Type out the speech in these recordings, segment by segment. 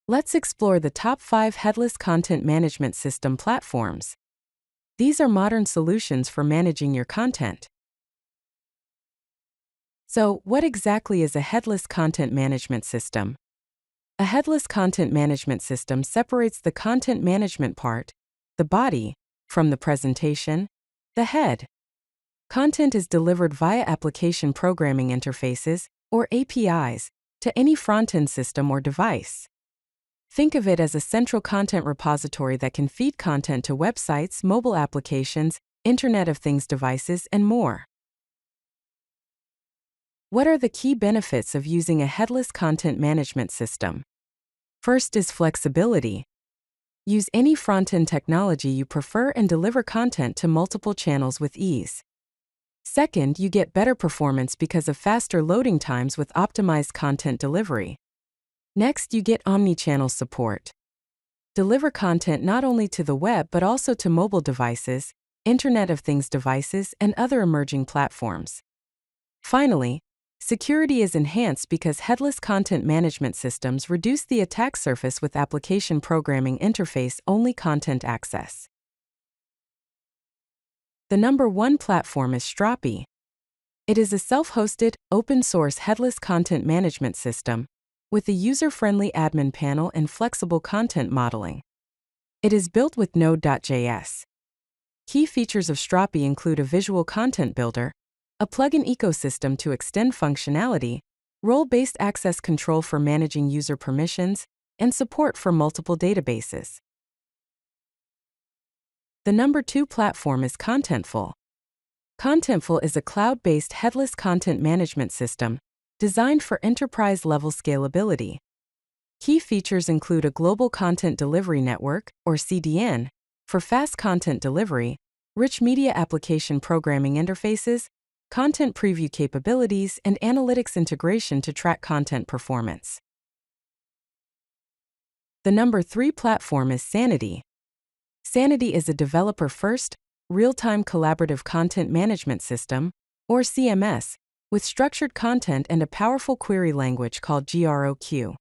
Let's explore the top 5 headless content management system platforms. These are modern solutions for managing your content. So, what exactly is a headless content management system? A headless content management system separates the content management part, the body, from the presentation, the head. Content is delivered via application programming interfaces, or APIs, to any front-end system or device. Think of it as a central content repository that can feed content to websites, mobile applications, Internet of Things devices, and more. What are the key benefits of using a headless content management system? First is flexibility. Use any front-end technology you prefer and deliver content to multiple channels with ease. Second, you get better performance because of faster loading times with optimized content delivery. Next, you get omnichannel support. Deliver content not only to the web but also to mobile devices, Internet of Things devices, and other emerging platforms. Finally, security is enhanced because headless content management systems reduce the attack surface with application programming interface-only content access. The number 1 platform is Strapi. It is a self-hosted, open-source headless content management system with a user-friendly admin panel and flexible content modeling. It is built with Node.js. Key features of Strapi include a visual content builder, a plugin ecosystem to extend functionality, role-based access control for managing user permissions, and support for multiple databases. The number 2 platform is Contentful. Contentful is a cloud-based headless content management system designed for enterprise-level scalability. Key features include a global content delivery network, or CDN, for fast content delivery, rich media application programming interfaces, content preview capabilities, and analytics integration to track content performance. The number 3 platform is Sanity. Sanity is a developer-first, real-time collaborative content management system, or CMS, with structured content and a powerful query language called GROQ.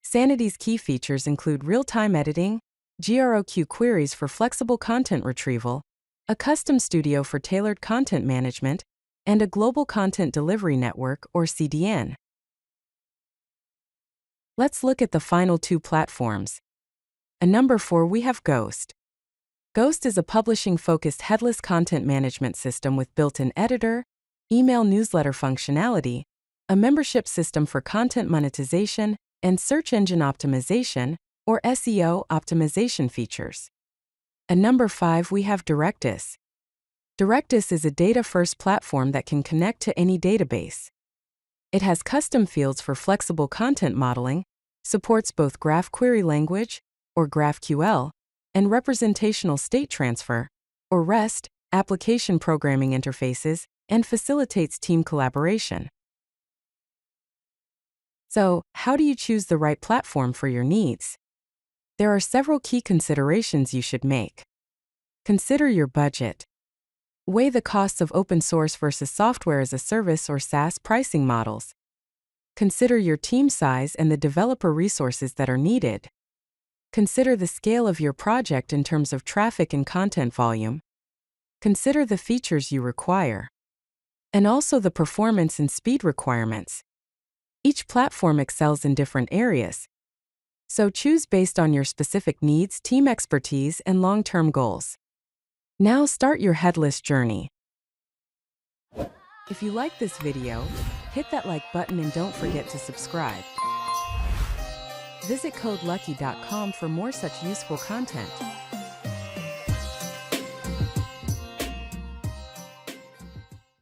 Sanity's key features include real-time editing, GROQ queries for flexible content retrieval, a custom studio for tailored content management, and a global content delivery network, or CDN. Let's look at the final 2 platforms. At number 4 we have Ghost. Ghost is a publishing-focused headless content management system with built-in editor, email newsletter functionality, a membership system for content monetization, and search engine optimization, or SEO optimization features. At number 5 we have Directus. Directus is a data-first platform that can connect to any database. It has custom fields for flexible content modeling, supports both graph query language, or GraphQL, and representational state transfer, or REST, application programming interfaces, and facilitates team collaboration. So, how do you choose the right platform for your needs? There are several key considerations you should make. Consider your budget. Weigh the costs of open source versus software as a service or SaaS pricing models. Consider your team size and the developer resources that are needed. Consider the scale of your project in terms of traffic and content volume. Consider the features you require. And also the performance and speed requirements. Each platform excels in different areas. So choose based on your specific needs, team expertise, and long-term goals. Now start your headless journey. If you like this video, hit that like button and don't forget to subscribe. Visit codelucky.com for more such useful content.